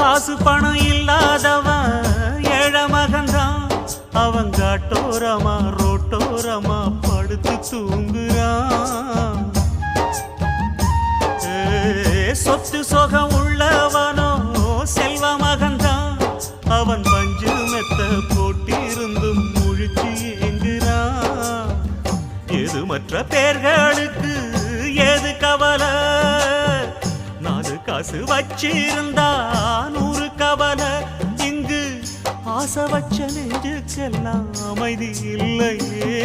காசு பணம் இல்லாதவன் ஏழை மகன்தான். அவன் காட்டோரமா ரோட்டோரமா படுத்து தூங்குறான். சொத்து சொகம் உள்ளவனோ செல்வ மகன்தான். அவன் பஞ்சு மெத்த போட்டிருந்தும் முழிச்சு ஏங்குறான். எது மற்ற பேர்களுக்கு ஏது கவலை? 4 காசு வச்சிருந்தா 100 கவலை. இங்கு ஆசை வச்ச நெஞ்சுக்கெல்லாம் அமைதி இல்லையே.